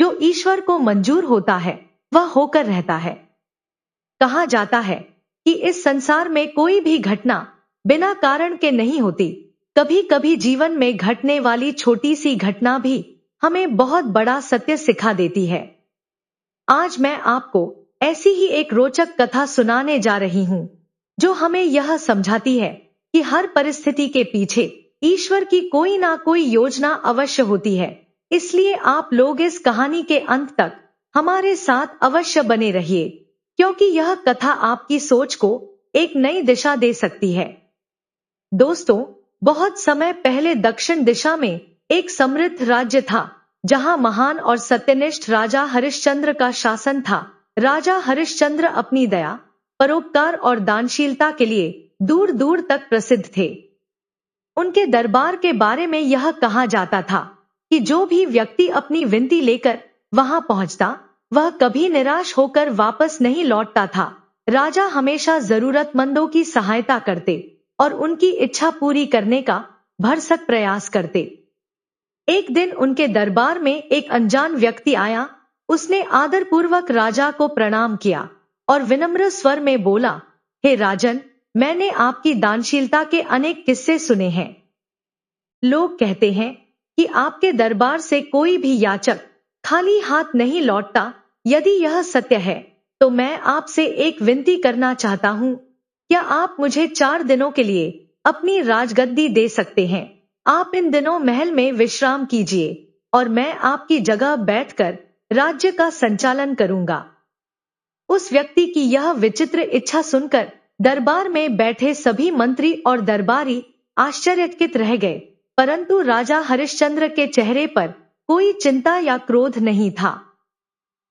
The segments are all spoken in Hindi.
जो ईश्वर को मंजूर होता है वह होकर रहता है। कहा जाता है कि इस संसार में कोई भी घटना बिना कारण के नहीं होती। कभी कभी जीवन में घटने वाली छोटी सी घटना भी हमें बहुत बड़ा सत्य सिखा देती है। आज मैं आपको ऐसी ही एक रोचक कथा सुनाने जा रही हूँ जो हमें यह समझाती है कि हर परिस्थिति के पीछे ईश्वर की कोई ना कोई योजना अवश्य होती है। इसलिए आप लोग इस कहानी के अंत तक हमारे साथ अवश्य बने रहिए, क्योंकि यह कथा आपकी सोच को एक नई दिशा दे सकती है। दोस्तों, बहुत समय पहले दक्षिण दिशा में एक समृद्ध राज्य था जहां महान और सत्यनिष्ठ राजा हरिश्चंद्र का शासन था। राजा हरिश्चंद्र अपनी दया, परोपकार और दानशीलता के लिए दूर दूर तक प्रसिद्ध थे। उनके दरबार के बारे में यह कहा जाता था कि जो भी व्यक्ति अपनी विनती लेकर वहां पहुंचता वह कभी निराश होकर वापस नहीं लौटता था। राजा हमेशा जरूरतमंदों की सहायता करते और उनकी इच्छा पूरी करने का भरसक प्रयास करते। एक दिन उनके दरबार में एक अनजान व्यक्ति आया। उसने आदरपूर्वक राजा को प्रणाम किया और विनम्र स्वर में बोला, हे राजन, मैंने आपकी दानशीलता के अनेक किस्से सुने हैं। लोग कहते हैं कि आपके दरबार से कोई भी याचक खाली हाथ नहीं लौटता। यदि यह सत्य है तो मैं आपसे एक विनती करना चाहता हूँ। क्या आप मुझे 4 दिनों के लिए अपनी राजगद्दी दे सकते हैं? आप इन दिनों महल में विश्राम कीजिए और मैं आपकी जगह बैठकर राज्य का संचालन करूंगा। उस व्यक्ति की यह विचित्र इच्छा सुनकर दरबार में बैठे सभी मंत्री और दरबारी आश्चर्यचकित रह गए, परंतु राजा हरिश्चंद्र के चेहरे पर कोई चिंता या क्रोध नहीं था।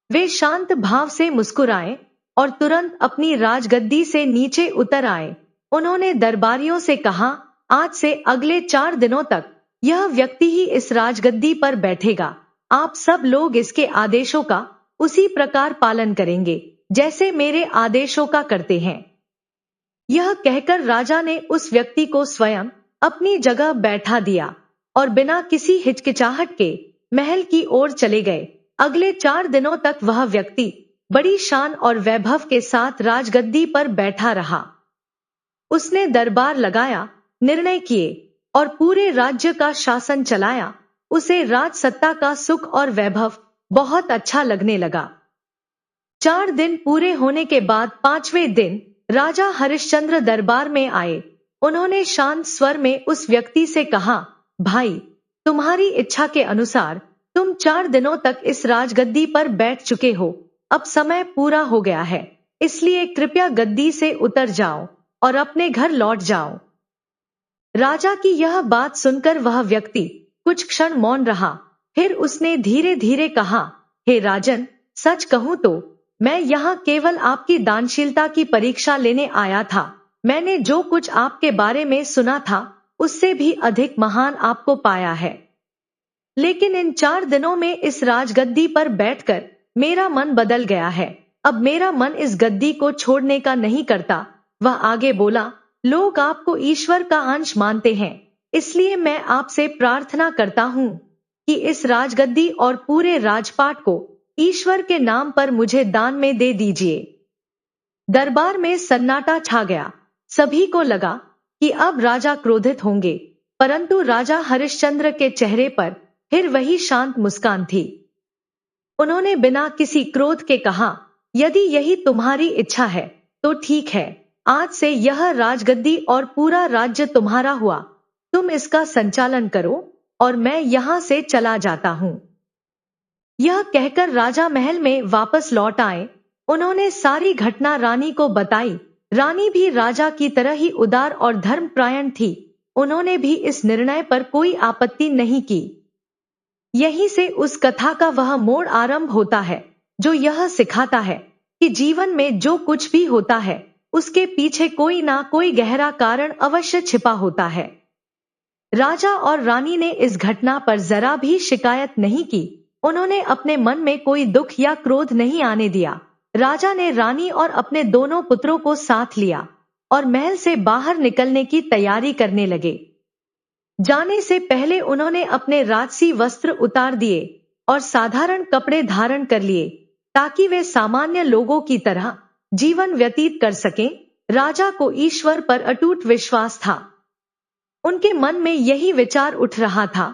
वे शांत भाव से मुस्कुराए और तुरंत अपनी राजगद्दी से नीचे उतर आए। उन्होंने दरबारियों से कहा, आज से अगले 4 दिनों तक यह व्यक्ति ही इस राजगद्दी पर बैठेगा। आप सब लोग इसके आदेशों का उसी प्रकार पालन करेंगे जैसे मेरे आदेशों का करते हैं। यह कहकर राजा ने उस व्यक्ति को स्वयं अपनी जगह बैठा दिया और बिना किसी हिचकिचाहट के महल की ओर चले गए। अगले 4 दिनों तक वह व्यक्ति बड़ी शान और वैभव के साथ राजगद्दी पर बैठा रहा। उसने दरबार लगाया, निर्णय किए और पूरे राज्य का शासन चलाया। उसे राजसत्ता का सुख और वैभव बहुत अच्छा लगने लगा। 4 दिन पूरे होने के बाद 5वें दिन राजा हरिश्चंद्र दरबार में आए। उन्होंने शांत स्वर में उस व्यक्ति से कहा, भाई, तुम्हारी इच्छा के अनुसार तुम 4 दिनों तक इस राजगद्दी पर बैठ चुके हो। अब समय पूरा हो गया है, इसलिए कृपया गद्दी से उतर जाओ और अपने घर लौट जाओ। राजा की यह बात सुनकर वह व्यक्ति कुछ क्षण मौन रहा। फिर उसने धीरे धीरे कहा, हे राजन, सच कहूं तो मैं यहाँ केवल आपकी दानशीलता की परीक्षा लेने आया था। मैंने जो कुछ आपके बारे में सुना था उससे भी अधिक महान आपको पाया है। लेकिन इन 4 दिनों में इस राजगद्दी पर बैठकर मेरा मन बदल गया है। अब मेरा मन इस गद्दी को छोड़ने का नहीं करता। वह आगे बोला, लोग आपको ईश्वर का अंश मानते हैं, इसलिए मैं आपसे प्रार्थना करता हूँ कि इस राजगद्दी और पूरे राजपाट को ईश्वर के नाम पर मुझे दान में दे दीजिए। दरबार में सन्नाटा छा गया। सभी को लगा कि अब राजा क्रोधित होंगे, परंतु राजा हरिश्चंद्र के चेहरे पर फिर वही शांत मुस्कान थी। उन्होंने बिना किसी क्रोध के कहा, यदि यही तुम्हारी इच्छा है तो ठीक है। आज से यह राजगद्दी और पूरा राज्य तुम्हारा हुआ। तुम इसका संचालन करो और मैं यहाँ से चला जाता हूँ। यह कहकर राजा महल में वापस लौट आए। उन्होंने सारी घटना रानी को बताई। रानी भी राजा की तरह ही उदार और धर्मपरायण थी। उन्होंने भी इस निर्णय पर कोई आपत्ति नहीं की। यहीं से उस कथा का वह मोड़ आरंभ होता है जो यह सिखाता है कि जीवन में जो कुछ भी होता है उसके पीछे कोई ना कोई गहरा कारण अवश्य छिपा होता है। राजा और रानी ने इस घटना पर जरा भी शिकायत नहीं की। उन्होंने अपने मन में कोई दुख या क्रोध नहीं आने दिया। राजा ने रानी और अपने दोनों पुत्रों को साथ लिया और महल से बाहर निकलने की तैयारी करने लगे। जाने से पहले उन्होंने अपने राजसी वस्त्र उतार दिए और साधारण कपड़े धारण कर लिए ताकि वे सामान्य लोगों की तरह जीवन व्यतीत कर सकें। राजा को ईश्वर पर अटूट विश्वास था। उनके मन में यही विचार उठ रहा था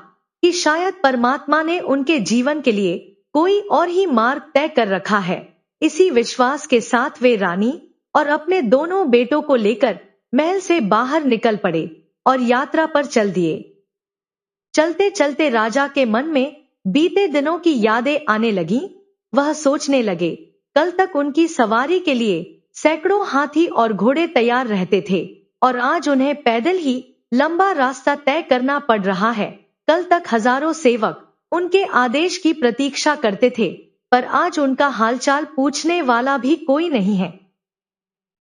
कि शायद परमात्मा ने उनके जीवन के लिए कोई और ही मार्ग तय कर रखा है। इसी विश्वास के साथ वे रानी और अपने दोनों बेटों को लेकर महल से बाहर निकल पड़े और यात्रा पर चल दिए। चलते चलते राजा के मन में बीते दिनों की यादें आने लगीं। वह सोचने लगे, कल तक उनकी सवारी के लिए सैकड़ों हाथी और घोड़े तैयार रहते थे और आज उन्हें पैदल ही लंबा रास्ता तय करना पड़ रहा है। कल तक हजारों सेवक उनके आदेश की प्रतीक्षा करते थे, पर आज उनका हालचाल पूछने वाला भी कोई नहीं है।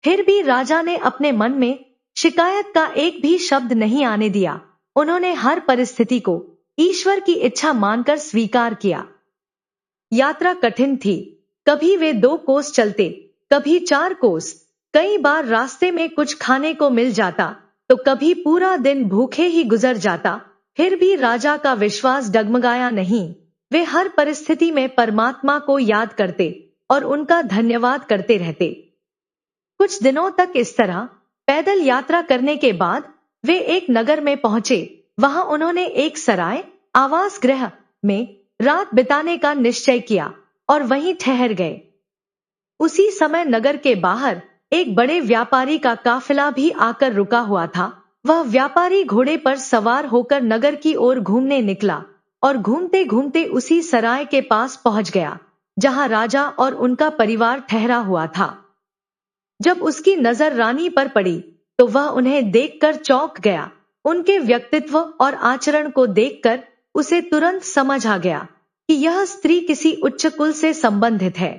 फिर भी राजा ने अपने मन में शिकायत का एक भी शब्द नहीं आने दिया। उन्होंने हर परिस्थिति को ईश्वर की इच्छा मानकर स्वीकार किया। यात्रा कठिन थी। कभी वे 2 कोस चलते, कभी 4 कोस। कई बार रास्ते में कुछ खाने को मिल जाता तो कभी पूरा दिन भूखे ही गुजर जाता। फिर भी राजा का विश्वास डगमगाया नहीं। वे हर परिस्थिति में परमात्मा को याद करते और उनका धन्यवाद करते रहते। कुछ दिनों तक इस तरह पैदल यात्रा करने के बाद वे एक नगर में पहुंचे। वहां उन्होंने एक सराय आवास गृह में रात बिताने का निश्चय किया और वहीं ठहर गए। उसी समय नगर के बाहर एक बड़े व्यापारी का काफिला भी आकर रुका हुआ था। वह व्यापारी घोड़े पर सवार होकर नगर की ओर घूमने निकला और घूमते घूमते उसी सराय के पास पहुंच गया जहां राजा और उनका परिवार ठहरा हुआ था। जब उसकी नजर रानी पर पड़ी तो वह उन्हें देखकर चौंक गया। उनके व्यक्तित्व और आचरण को देखकर उसे तुरंत समझ आ गया कि यह स्त्री किसी उच्च कुल से संबंधित है।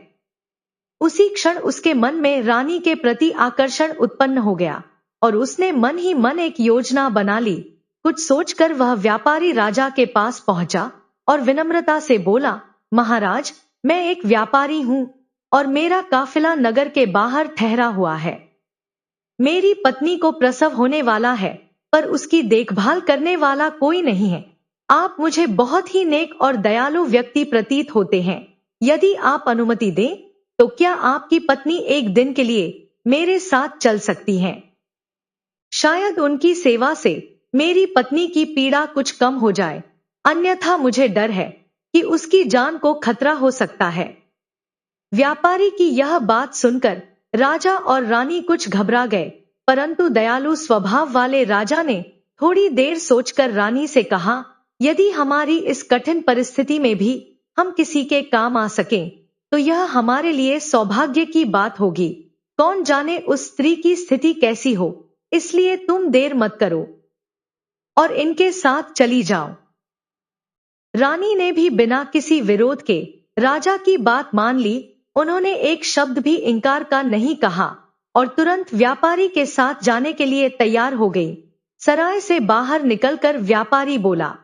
उसी क्षण उसके मन में रानी के प्रति आकर्षण उत्पन्न हो गया और उसने मन ही मन एक योजना बना ली। कुछ सोचकर वह व्यापारी राजा के पास पहुंचा और विनम्रता से बोला, महाराज, मैं एक व्यापारी हूं और मेरा काफिला नगर के बाहर ठहरा हुआ है। मेरी पत्नी को प्रसव होने वाला है, पर उसकी देखभाल करने वाला कोई नहीं है। आप मुझे बहुत ही नेक और दयालु व्यक्ति प्रतीत होते हैं। यदि आप अनुमति दें तो क्या आपकी पत्नी एक दिन के लिए मेरे साथ चल सकती हैं? शायद उनकी सेवा से मेरी पत्नी की पीड़ा कुछ कम हो जाए, अन्यथा मुझे डर है कि उसकी जान को खतरा हो सकता है। व्यापारी की यह बात सुनकर राजा और रानी कुछ घबरा गए, परंतु दयालु स्वभाव वाले राजा ने थोड़ी देर सोचकर रानी से कहा, यदि हमारी इस कठिन परिस्थिति में भी हम किसी के काम आ सकें तो यह हमारे लिए सौभाग्य की बात होगी। कौन जाने उस स्त्री की स्थिति कैसी हो, इसलिए तुम देर मत करो और इनके साथ चली जाओ। रानी ने भी बिना किसी विरोध के राजा की बात मान ली। उन्होंने एक शब्द भी इनकार का नहीं कहा और तुरंत व्यापारी के साथ जाने के लिए तैयार हो गई। सराय से बाहर निकलकर व्यापारी बोला,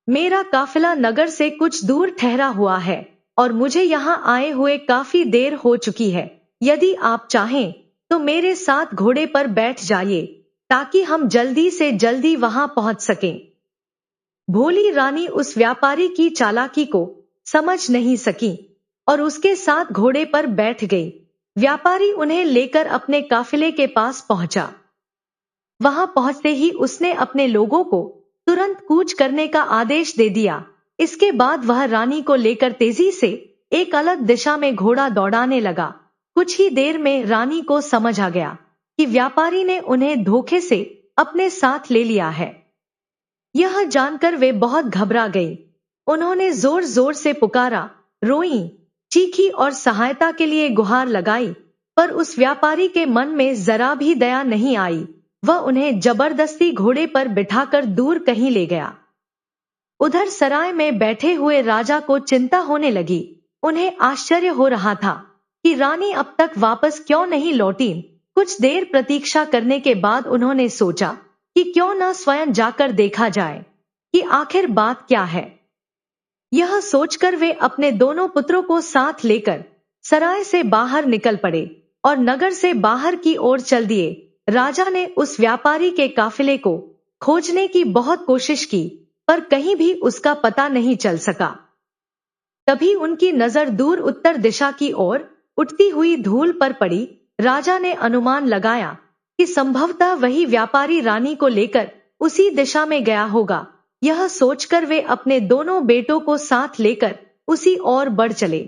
मेरा काफिला नगर से कुछ दूर ठहरा हुआ है और मुझे यहाँ आए हुए काफी देर हो चुकी है। यदि आप चाहें तो मेरे साथ घोड़े पर बैठ जाइए ताकि हम जल्दी से जल्दी वहां पहुंच सकें। भोली रानी उस व्यापारी की चालाकी को समझ नहीं सकी और उसके साथ घोड़े पर बैठ गई। व्यापारी उन्हें लेकर अपने काफिले के पास पहुंचा। वहां पहुंचते ही उसने अपने लोगों को तुरंत कूच करने का आदेश दे दिया। इसके बाद वह रानी को लेकर तेजी से एक अलग दिशा में घोड़ा दौड़ाने लगा। कुछ ही देर में रानी को समझ आ गया कि व्यापारी ने उन्हें धोखे से अपने साथ ले लिया है। यह जानकर वे बहुत घबरा गई। उन्होंने जोर जोर से पुकारा, रोई, चीखी और सहायता के लिए गुहार लगाई, पर उस व्यापारी के मन में जरा भी दया नहीं आई। वह उन्हें जबरदस्ती घोड़े पर बिठाकर दूर कहीं ले गया। उधर सराय में बैठे हुए राजा को चिंता होने लगी। उन्हें आश्चर्य हो रहा था कि रानी अब तक वापस क्यों नहीं लौटी। कुछ देर प्रतीक्षा करने के बाद उन्होंने सोचा कि क्यों न स्वयं जाकर देखा जाए कि आखिर बात क्या है। यह सोचकर वे अपने दोनों पुत्रों को साथ लेकर सराय से बाहर निकल पड़े और नगर से बाहर की ओर चल दिए। राजा ने उस व्यापारी के काफिले को खोजने की बहुत कोशिश की, पर कहीं भी उसका पता नहीं चल सका। तभी उनकी नजर दूर उत्तर दिशा की ओर उठती हुई धूल पर पड़ी। राजा ने अनुमान लगाया कि संभवतः वही व्यापारी रानी को लेकर उसी दिशा में गया होगा। यह सोचकर वे अपने दोनों बेटों को साथ लेकर उसी ओर बढ़ चले।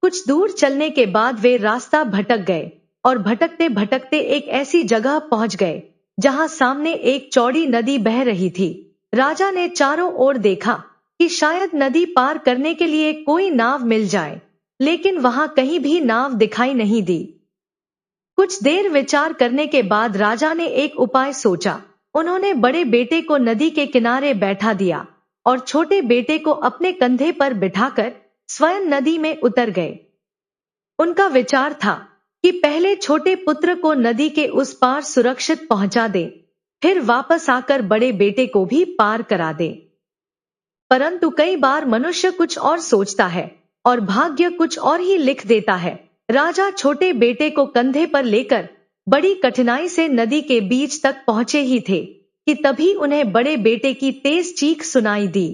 कुछ दूर चलने के बाद वे रास्ता भटक गए और भटकते भटकते एक ऐसी जगह पहुंच गए जहां सामने एक चौड़ी नदी बह रही थी। राजा ने चारों ओर देखा कि शायद नदी पार करने के लिए कोई नाव मिल जाए, लेकिन वहां कहीं भी नाव दिखाई नहीं दी। कुछ देर विचार करने के बाद राजा ने एक उपाय सोचा। उन्होंने बड़े बेटे को नदी के किनारे बैठा दिया और छोटे बेटे को अपने कंधे पर बिठाकर स्वयं नदी में उतर गए। उनका विचार था कि पहले छोटे पुत्र को नदी के उस पार सुरक्षित पहुंचा दे, फिर वापस आकर बड़े बेटे को भी पार करा दे। परंतु कई बार मनुष्य कुछ और सोचता है और भाग्य कुछ और ही लिख देता है। राजा छोटे बेटे को कंधे पर लेकर बड़ी कठिनाई से नदी के बीच तक पहुंचे ही थे कि तभी उन्हें बड़े बेटे की तेज चीख सुनाई दी।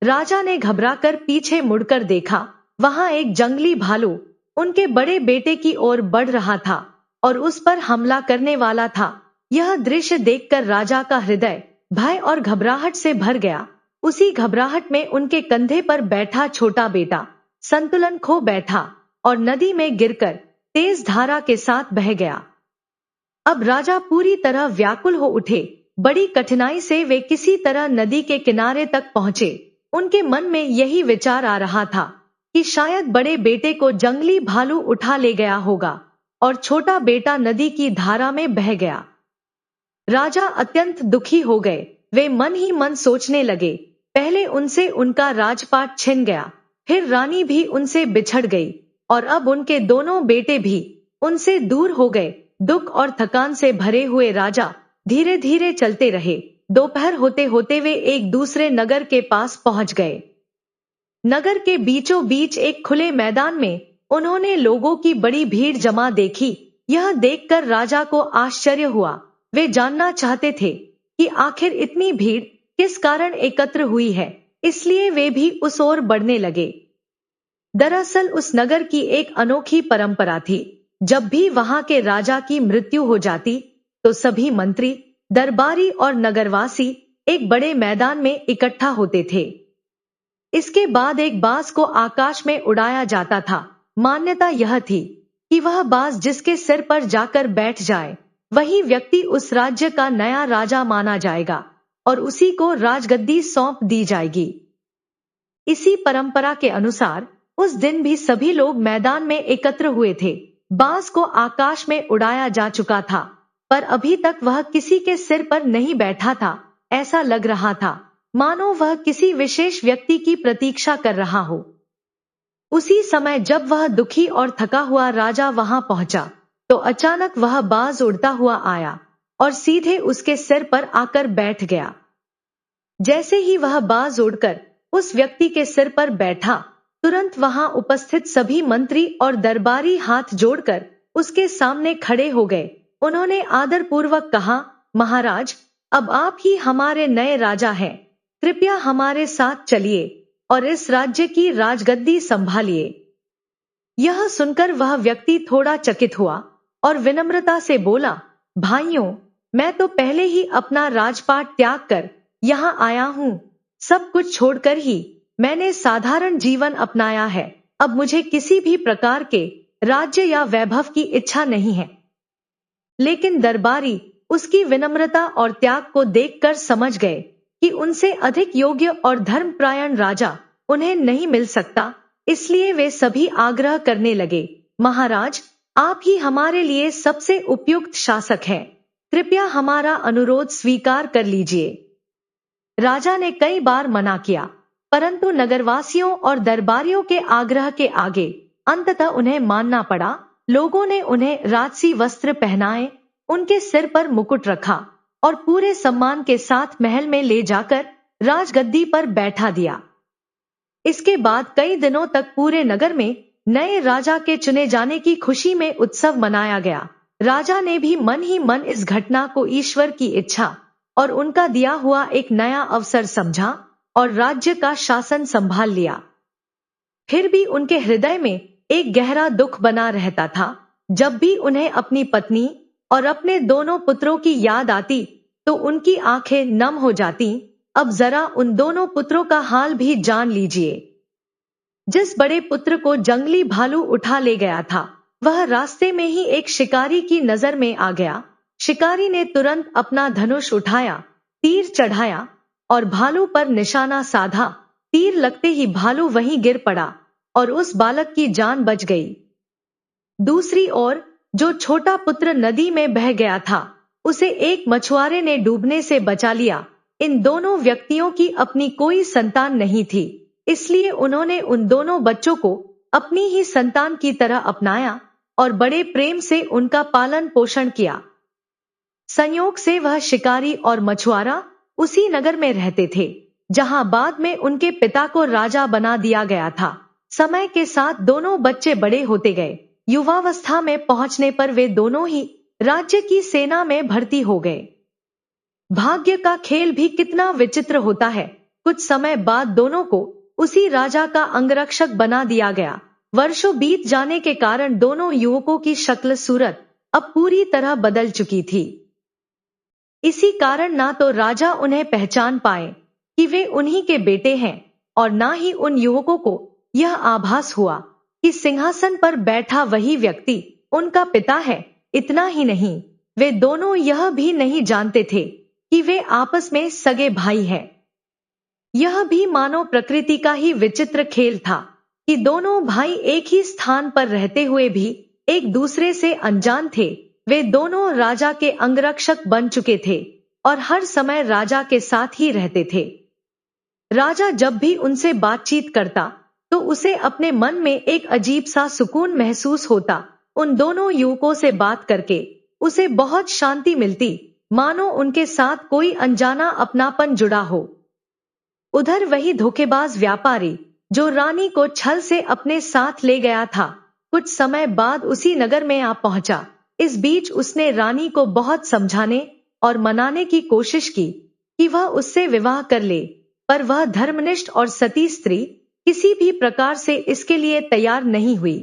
राजा ने घबराकर पीछे मुड़कर देखा। वहां एक जंगली भालू उनके बड़े बेटे की ओर बढ़ रहा था और उस पर हमला करने वाला था। यह दृश्य देखकर राजा का हृदय भय और घबराहट से भर गया। उसी घबराहट में उनके कंधे पर बैठा छोटा बेटा संतुलन खो बैठा और नदी में गिरकर तेज धारा के साथ बह गया। अब राजा पूरी तरह व्याकुल हो उठे। बड़ी कठिनाई से वे किसी तरह नदी के किनारे तक पहुंचे। उनके मन में यही विचार आ रहा था कि शायद बड़े बेटे को जंगली भालू उठा ले गया होगा और छोटा बेटा नदी की धारा में बह गया। राजा अत्यंत दुखी हो गए। वे मन ही मन सोचने लगे, पहले उनसे उनका राजपाट छिन गया, फिर रानी भी उनसे बिछड़ गई और अब उनके दोनों बेटे भी उनसे दूर हो गए। दुख और थकान से भरे हुए राजा धीरे धीरे चलते रहे। दोपहर होते होते वे एक दूसरे नगर के पास पहुंच गए। नगर के बीचों बीच एक खुले मैदान में उन्होंने लोगों की बड़ी भीड़ जमा देखी। यह देखकर राजा को आश्चर्य हुआ। वे जानना चाहते थे कि आखिर इतनी भीड़ किस कारण एकत्र हुई है, इसलिए वे भी उस ओर बढ़ने लगे। दरअसल उस नगर की एक अनोखी परंपरा थी। जब भी वहां के राजा की मृत्यु हो जाती तो सभी मंत्री, दरबारी और नगरवासी एक बड़े मैदान में इकट्ठा होते थे। इसके बाद एक बाज को आकाश में उड़ाया जाता था। मान्यता यह थी कि वह बाज जिसके सिर पर जाकर बैठ जाए वही व्यक्ति उस राज्य का नया राजा माना जाएगा और उसी को राजगद्दी सौंप दी जाएगी। इसी परंपरा के अनुसार उस दिन भी सभी लोग मैदान में एकत्र हुए थे। बाज को आकाश में उड़ाया जा चुका था, पर अभी तक वह किसी के सिर पर नहीं बैठा था। ऐसा लग रहा था मानो वह किसी विशेष व्यक्ति की प्रतीक्षा कर रहा हो। उसी समय जब वह दुखी और थका हुआ राजा वहां पहुंचा तो अचानक वह बाज उड़ता हुआ आया और सीधे उसके सिर पर आकर बैठ गया। जैसे ही वह बाज उड़कर उस व्यक्ति के सिर पर बैठा, तुरंत वहां उपस्थित सभी मंत्री और दरबारी हाथ जोड़कर उसके सामने खड़े हो गए। उन्होंने आदरपूर्वक कहा, महाराज, अब आप ही हमारे नए राजा हैं। कृपया हमारे साथ चलिए और इस राज्य की राजगद्दी संभालिए। यह सुनकर वह व्यक्ति थोड़ा चकित हुआ और विनम्रता से बोला, भाइयों, मैं तो पहले ही अपना राजपाट त्याग कर यहाँ आया हूँ। सब कुछ छोड़कर ही मैंने साधारण जीवन अपनाया है। अब मुझे किसी भी प्रकार के राज्य या वैभव की इच्छा नहीं है। लेकिन दरबारी उसकी विनम्रता और त्याग को देखकर समझ गए कि उनसे अधिक योग्य और धर्मपरायण राजा उन्हें नहीं मिल सकता। इसलिए वे सभी आग्रह करने लगे, महाराज, आप ही हमारे लिए सबसे उपयुक्त शासक हैं। कृपया हमारा अनुरोध स्वीकार कर लीजिए। राजा ने कई बार मना किया, परंतु नगरवासियों और दरबारियों के आग्रह के आगे अंततः उन्हें मानना पड़ा। लोगों ने उन्हें राजसी वस्त्र पहनाए, उनके सिर पर मुकुट रखा और पूरे सम्मान के साथ महल में ले जाकर राजगद्दी पर बैठा दिया। इसके बाद कई दिनों तक पूरे नगर में नए राजा के चुने जाने की खुशी में उत्सव मनाया गया। राजा ने भी मन ही मन इस घटना को ईश्वर की इच्छा और उनका दिया हुआ एक नया अवसर समझा और राज्य का शासन संभाल लिया। फिर भी उनके हृदय में एक गहरा दुख बना रहता था। जब भी उन्हें अपनी पत्नी और अपने दोनों पुत्रों की याद आती तो उनकी आंखें नम हो जाती। अब जरा उन दोनों पुत्रों का हाल भी जान लीजिए। जिस बड़े पुत्र को जंगली भालू उठा ले गया था, वह रास्ते में ही एक शिकारी की नजर में आ गया। शिकारी ने तुरंत अपना धनुष उठाया, तीर चढ़ाया और भालू पर निशाना साधा। तीर लगते ही भालू वहीं गिर पड़ा और उस बालक की जान बच गई। दूसरी ओर जो छोटा पुत्र नदी में बह गया था, उसे एक मछुआरे ने डूबने से बचा लिया। इन दोनों व्यक्तियों की अपनी कोई संतान नहीं थी, इसलिए उन्होंने उन दोनों बच्चों को अपनी ही संतान की तरह अपनाया और बड़े प्रेम से उनका पालन पोषण किया। संयोग से वह शिकारी और मछुआरा उसी नगर में रहते थे, जहां बाद में उनके पिता को राजा बना दिया गया था। समय के साथ दोनों बच्चे बड़े होते गए। युवावस्था में पहुंचने पर वे दोनों ही राज्य की सेना में भर्ती हो गए। भाग्य का खेल भी कितना विचित्र होता है। कुछ समय बाद दोनों को उसी राजा का अंगरक्षक बना दिया गया। वर्षों बीत जाने के कारण दोनों युवकों की शक्ल सूरत अब पूरी तरह बदल चुकी थी। इसी कारण ना तो राजा उन्हें पहचान पाए कि वे उन्हीं के बेटे हैं और ना ही उन युवकों को यह आभास हुआ कि सिंहासन पर बैठा वही व्यक्ति उनका पिता है। इतना ही नहीं, वे दोनों यह भी नहीं जानते थे कि वे आपस में सगे भाई हैं। यह भी मानो प्रकृति का ही विचित्र खेल था कि दोनों भाई एक ही स्थान पर रहते हुए भी एक दूसरे से अनजान थे। वे दोनों राजा के अंगरक्षक बन चुके थे और हर समय राजा के साथ ही रहते थे। राजा जब भी उनसे बातचीत करता तो उसे अपने मन में एक अजीब सा सुकून महसूस होता। उन दोनों युवकों से बात करके उसे बहुत शांति मिलती, मानो उनके साथ कोई अनजाना अपनापन जुड़ा हो। उधर वही धोखेबाज व्यापारी जो रानी को छल से अपने साथ ले गया था, कुछ समय बाद उसी नगर में आ पहुंचा। इस बीच उसने रानी को बहुत समझाने और मनाने की कोशिश की कि वह उससे विवाह कर ले, पर वह धर्मनिष्ठ और सती स्त्री किसी भी प्रकार से इसके लिए तैयार नहीं हुई।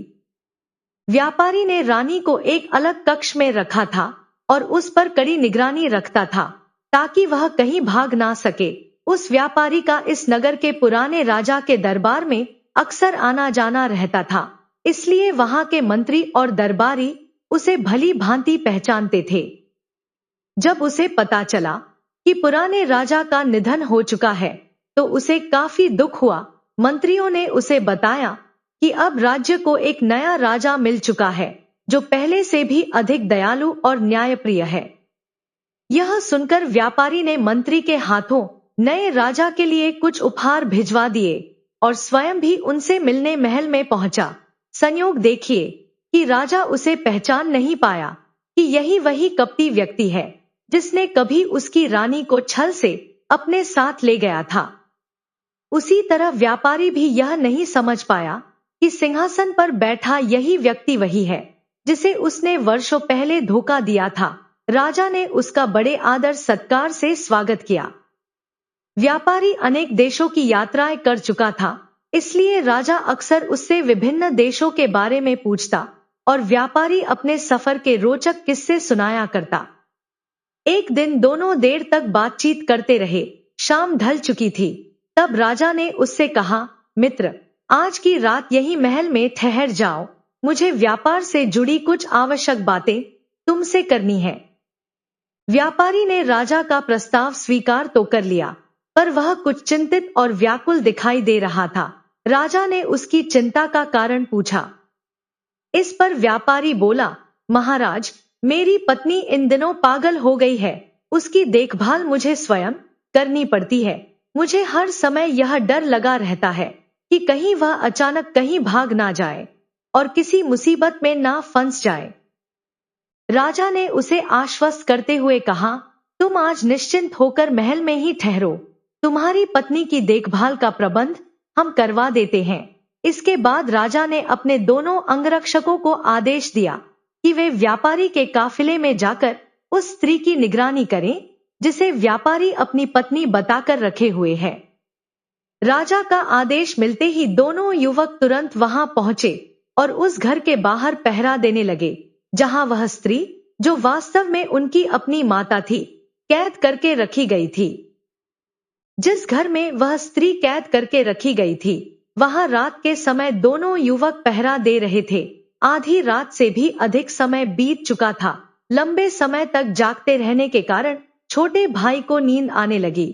व्यापारी ने रानी को एक अलग कक्ष में रखा था और उस पर कड़ी निगरानी रखता था ताकि वह कहीं भाग ना सके। उस व्यापारी का इस नगर के पुराने राजा के दरबार में अक्सर आना जाना रहता था, इसलिए वहां के मंत्री और दरबारी उसे भली भांति पहचानते थे। जब उसे पता चला कि पुराने राजा का निधन हो चुका है तो उसे काफी दुख हुआ। मंत्रियों ने उसे बताया कि अब राज्य को एक नया राजा मिल चुका है जो पहले से भी अधिक दयालु और न्यायप्रिय है। यह सुनकर व्यापारी ने मंत्री के हाथों नए राजा के लिए कुछ उपहार भिजवा दिए और स्वयं भी उनसे मिलने महल में पहुंचा। संयोग देखिए कि राजा उसे पहचान नहीं पाया कि यही वही कपटी व्यक्ति है जिसने कभी उसकी रानी को छल से अपने साथ ले गया था। उसी तरह व्यापारी भी यह नहीं समझ पाया कि सिंहासन पर बैठा यही व्यक्ति वही है जिसे उसने वर्षों पहले धोखा दिया था। राजा ने उसका बड़े आदर सत्कार से स्वागत किया। व्यापारी अनेक देशों की यात्राएं कर चुका था, इसलिए राजा अक्सर उससे विभिन्न देशों के बारे में पूछता और व्यापारी अपने सफर के रोचक किस्से सुनाया करता। एक दिन दोनों देर तक बातचीत करते रहे। शाम ढल चुकी थी। तब राजा ने उससे कहा, मित्र, आज की रात यही महल में ठहर जाओ, मुझे व्यापार से जुड़ी कुछ आवश्यक बातें तुमसे करनी है। व्यापारी ने राजा का प्रस्ताव स्वीकार तो कर लिया, पर वह कुछ चिंतित और व्याकुल दिखाई दे रहा था। राजा ने उसकी चिंता का कारण पूछा। इस पर व्यापारी बोला, महाराज, मेरी पत्नी इन दिनों पागल हो गई है। उसकी देखभाल मुझे स्वयं करनी पड़ती है। मुझे हर समय यह डर लगा रहता है कि कहीं वह अचानक कहीं भाग ना जाए और किसी मुसीबत में ना फंस जाए। राजा ने उसे आश्वस्त करते हुए कहा, तुम आज निश्चिंत होकर महल में ही ठहरो। तुम्हारी पत्नी की देखभाल का प्रबंध हम करवा देते हैं। इसके बाद राजा ने अपने दोनों अंगरक्षकों को आदेश दिया कि वे व्यापारी के काफिले में जाकर उस स्त्री की निगरानी करें जिसे व्यापारी अपनी पत्नी बताकर रखे हुए है। राजा का आदेश मिलते ही दोनों युवक तुरंत वहां पहुंचे और उस घर के बाहर पहरा देने लगे जहां वह स्त्री, जो वास्तव में उनकी अपनी माता थी, कैद करके रखी गई थी। जिस घर में वह स्त्री कैद करके रखी गई थी, वहां रात के समय दोनों युवक पहरा दे रहे थे। आधी रात से भी अधिक समय बीत चुका था। लंबे समय तक जागते रहने के कारण छोटे भाई को नींद आने लगी।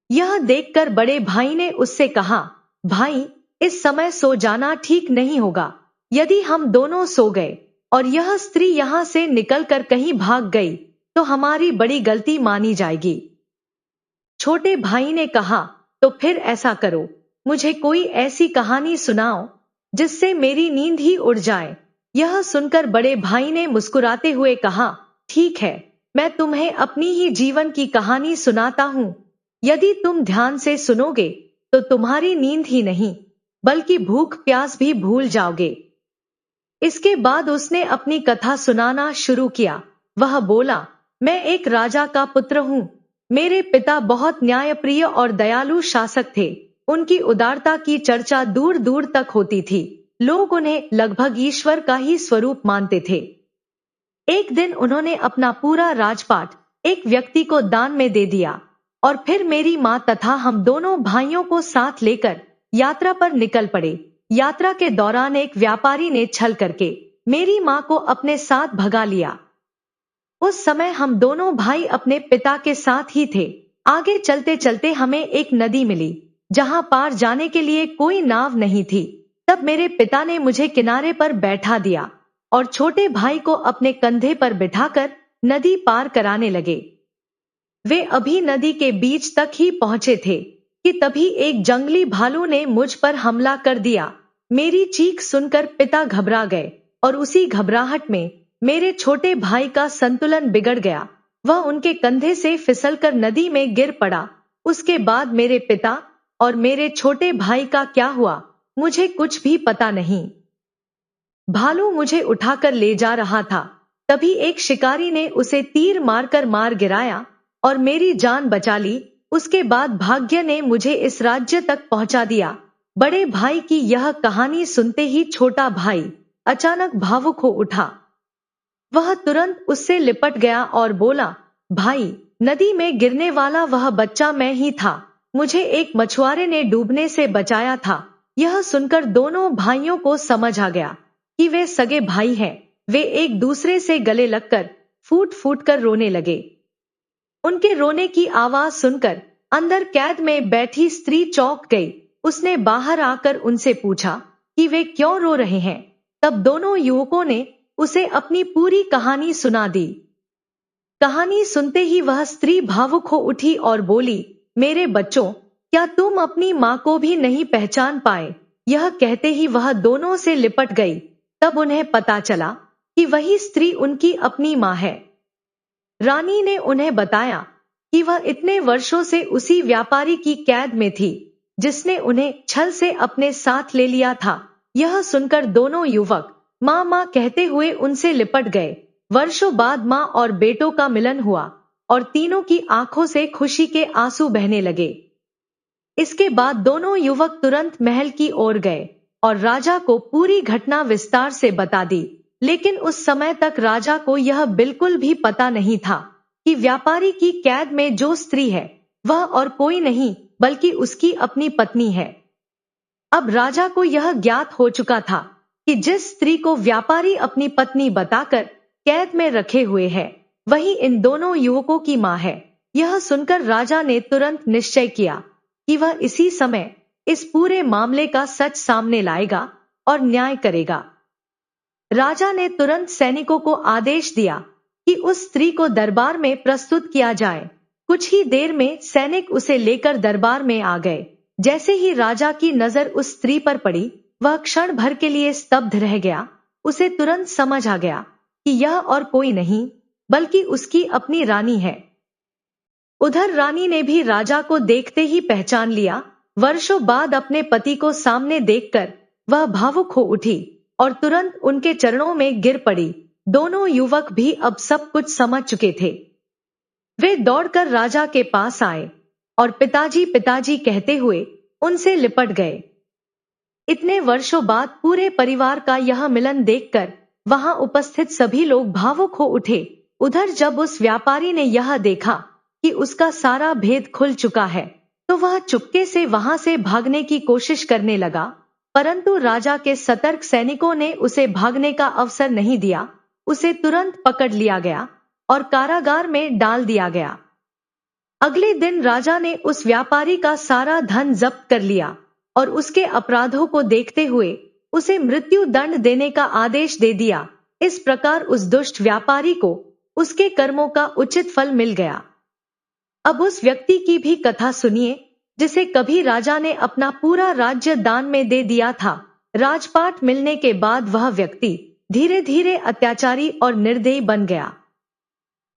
यह देखकर बड़े भाई ने उससे कहा, भाई, इस समय सो जाना ठीक नहीं होगा। यदि हम दोनों सो गए और यह स्त्री यहां से निकलकर कहीं भाग गई तो हमारी बड़ी गलती मानी जाएगी। छोटे भाई ने कहा, तो फिर ऐसा करो, मुझे कोई ऐसी कहानी सुनाओ जिससे मेरी नींद ही उड़ जाए। यह सुनकर बड़े भाई ने मुस्कुराते हुए कहा, ठीक है, मैं तुम्हें अपनी ही जीवन की कहानी सुनाता हूं। यदि तुम ध्यान से सुनोगे तो तुम्हारी नींद ही नहीं बल्कि भूख प्यास भी भूल जाओगे। इसके बाद उसने अपनी कथा सुनाना शुरू किया। वह बोला, मैं एक राजा का पुत्र हूँ। मेरे पिता बहुत न्यायप्रिय और दयालु शासक थे। उनकी उदारता की चर्चा दूर दूर तक होती थी। लोग उन्हें लगभग ईश्वर का ही स्वरूप मानते थे। एक दिन उन्होंने अपना पूरा राजपाट एक व्यक्ति को दान में दे दिया और फिर मेरी माँ तथा हम दोनों भाइयों को साथ लेकर यात्रा पर निकल पड़े। यात्रा के दौरान एक व्यापारी ने छल करके मेरी माँ को अपने साथ भगा लिया। उस समय हम दोनों भाई अपने पिता के साथ ही थे। आगे चलते चलते हमें एक नदी मिली जहां पार जाने के लिए कोई नाव नहीं थी। तब मेरे पिता ने मुझे किनारे पर बैठा दिया और छोटे भाई को अपने कंधे पर बिठाकर नदी पार कराने लगे। वे अभी नदी के बीच तक ही पहुंचे थे कि तभी एक जंगली भालू ने मुझ पर हमला कर दिया। मेरी चीख सुनकर पिता घबरा गए और उसी घबराहट में मेरे छोटे भाई का संतुलन बिगड़ गया। वह उनके कंधे से फिसलकर नदी में गिर पड़ा। उसके बाद मेरे पिता और मेरे छोटे भाई का क्या हुआ, मुझे कुछ भी पता नहीं। भालू मुझे उठाकर ले जा रहा था। तभी एक शिकारी ने उसे तीर मारकर मार गिराया और मेरी जान बचा ली। उसके बाद भाग्य ने मुझे इस राज्य तक पहुंचा दिया। बड़े भाई की यह कहानी सुनते ही छोटा भाई अचानक भावुक हो उठा। वह तुरंत उससे लिपट गया और बोला, भाई, नदी में गिरने वाला वह बच्चा मैं ही था। मुझे एक मछुआरे ने डूबने से बचाया था। यह सुनकर दोनों भाइयों को समझ आ गया कि वे सगे भाई हैं। वे एक दूसरे से गले लगकर फूट फूट कर रोने लगे। उनके रोने की आवाज सुनकर अंदर कैद में बैठी स्त्री चौंक गई। उसने बाहर आकर उनसे पूछा कि वे क्यों रो रहे हैं। तब दोनों युवकों ने उसे अपनी पूरी कहानी सुना दी। कहानी सुनते ही वह स्त्री भावुक हो उठी और बोली, मेरे बच्चों, क्या तुम अपनी माँ को भी नहीं पहचान पाए? यह कहते ही वह दोनों से लिपट गई। तब उन्हें पता चला कि वही स्त्री उनकी अपनी माँ है। रानी ने उन्हें बताया कि वह इतने वर्षों से उसी व्यापारी की कैद में थी जिसने उन्हें छल से अपने साथ ले लिया था। यह सुनकर दोनों युवक माँ माँ कहते हुए उनसे लिपट गए। वर्षों बाद माँ और बेटों का मिलन हुआ और तीनों की आंखों से खुशी के आंसू बहने लगे। इसके बाद दोनों युवक तुरंत महल की ओर गए और राजा को पूरी घटना विस्तार से बता दी। लेकिन उस समय तक राजा को यह बिल्कुल भी पता नहीं था कि व्यापारी की कैद में जो स्त्री है वह और कोई नहीं बल्कि उसकी अपनी पत्नी है। अब राजा को यह ज्ञात हो चुका था कि जिस स्त्री को व्यापारी अपनी पत्नी बताकर कैद में रखे हुए है वही इन दोनों युवकों की मां है। यह सुनकर राजा ने तुरंत निश्चय किया कि वह इसी समय इस पूरे मामले का सच सामने लाएगा और न्याय करेगा। राजा ने तुरंत सैनिकों को आदेश दिया कि उस स्त्री को दरबार में प्रस्तुत किया जाए। कुछ ही देर में सैनिक उसे लेकर दरबार में आ गए। जैसे ही राजा की नजर उस स्त्री पर पड़ी, वह क्षण भर के लिए स्तब्ध रह गया। उसे तुरंत समझ आ गया कि यह और कोई नहीं बल्कि उसकी अपनी रानी है। उधर रानी ने भी राजा को देखते ही पहचान लिया। वर्षों बाद अपने पति को सामने देखकर वह भावुक हो उठी और तुरंत उनके चरणों में गिर पड़ी। दोनों युवक भी अब सब कुछ समझ चुके थे। वे दौड़कर राजा के पास आए और पिताजी पिताजी कहते हुए उनसे लिपट गए। इतने वर्षों बाद पूरे परिवार का यह मिलन देखकर वहां उपस्थित सभी लोग भावुक हो उठे। उधर जब उस व्यापारी ने यह देखा कि उसका सारा भेद खुल चुका है, तो वह चुपके से वहां से भागने की कोशिश करने लगा, परंतु राजा के सतर्क सैनिकों ने उसे भागने का अवसर नहीं दिया। उसे तुरंत पकड़ लिया गया और कारागार में डाल दिया गया। अगले दिन राजा ने उस व्यापारी का सारा धन जब्त कर लिया और उसके अपराधों को देखते हुए उसे मृत्यु दंड देने का आदेश दे दिया। इस प्रकार उस दुष्ट व्यापारी को उसके कर्मों का उचित फल मिल गया। अब उस व्यक्ति की भी कथा सुनिए, जिसे कभी राजा ने अपना पूरा राज्य दान में दे दिया था। राजपाट मिलने के बाद वह व्यक्ति धीरे धीरे अत्याचारी और निर्दयी बन गया।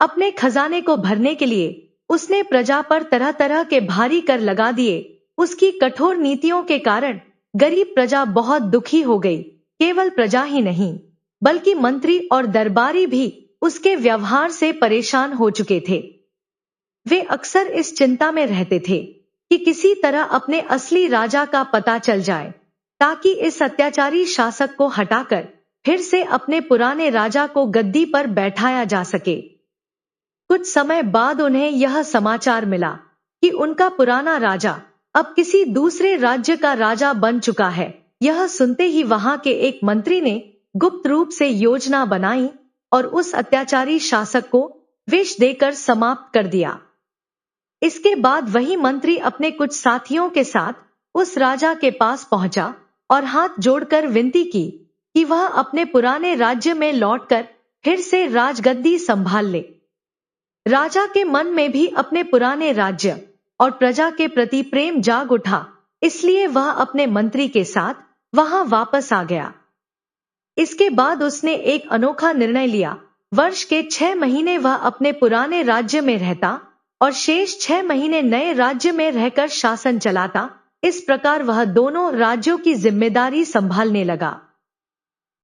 अपने खजाने को भरने के लिए उसने प्रजा पर तरह तरह के भारी कर लगा दिए। उसकी कठोर नीतियों के कारण गरीब प्रजा बहुत दुखी हो गई। केवल प्रजा ही नहीं, बल्कि मंत्री और दरबारी भी उसके व्यवहार से परेशान हो चुके थे। वे अक्सर इस चिंता में रहते थे कि किसी तरह अपने असली राजा का पता चल जाए, ताकि इस अत्याचारी शासक को हटाकर फिर से अपने पुराने राजा को गद्दी पर बैठाया जा सके। कुछ समय बाद उन्हें यह समाचार मिला कि उनका पुराना राजा अब किसी दूसरे राज्य का राजा बन चुका है। यह सुनते ही वहां के एक मंत्री ने गुप्त रूप से योजना बनाई और उस अत्याचारी शासक को विष देकर समाप्त कर दिया। इसके बाद वही मंत्री अपने कुछ साथियों के साथ उस राजा के पास पहुंचा और हाथ जोड़कर विनती की कि वह अपने पुराने राज्य में लौटकर फिर से राजगद्दी संभाल ले। राजा के मन में भी अपने पुराने राज्य और प्रजा के प्रति प्रेम जाग उठा, इसलिए वह अपने मंत्री के साथ वहां वापस आ गया। इसके बाद उसने एक अनोखा निर्णय लिया। वर्ष के 6 महीने वह अपने पुराने राज्य में रहता और शेष 6 महीने नए राज्य में रहकर शासन चलाता। इस प्रकार वह दोनों राज्यों की जिम्मेदारी संभालने लगा।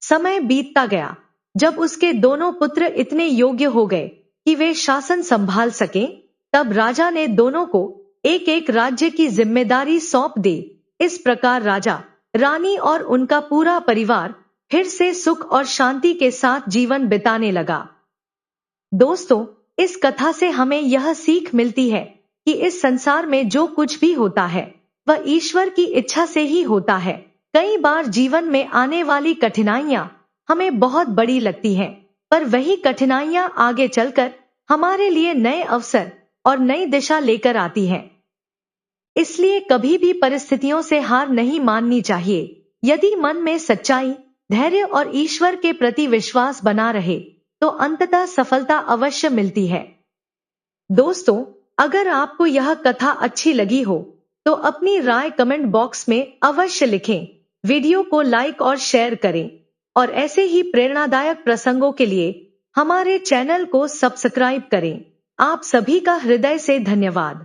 समय बीतता गया। जब उसके दोनों पुत्र इतने योग्य हो गए कि वे शासन संभाल सकें, तब राजा ने दोनों को एक एक राज्य की जिम्मेदारी सौंप दी। इस प्रकार राजा, रानी और उनका पूरा परिवार फिर से सुख और शांति के साथ जीवन बिताने लगा। दोस्तों, इस कथा से हमें यह सीख मिलती है कि इस संसार में जो कुछ भी होता है वह ईश्वर की इच्छा से ही होता है। कई बार जीवन में आने वाली कठिनाइयां हमें बहुत बड़ी लगती हैं, पर वही कठिनाइयां आगे चलकर हमारे लिए नए अवसर और नई दिशा लेकर आती हैं। इसलिए कभी भी परिस्थितियों से हार नहीं माननी चाहिए। यदि मन में सच्चाई, धैर्य और ईश्वर के प्रति विश्वास बना रहे, तो अंततः सफलता अवश्य मिलती है। दोस्तों, अगर आपको यह कथा अच्छी लगी हो तो अपनी राय कमेंट बॉक्स में अवश्य लिखें। वीडियो को लाइक और शेयर करें और ऐसे ही प्रेरणादायक प्रसंगों के लिए हमारे चैनल को सब्सक्राइब करें। आप सभी का हृदय से धन्यवाद।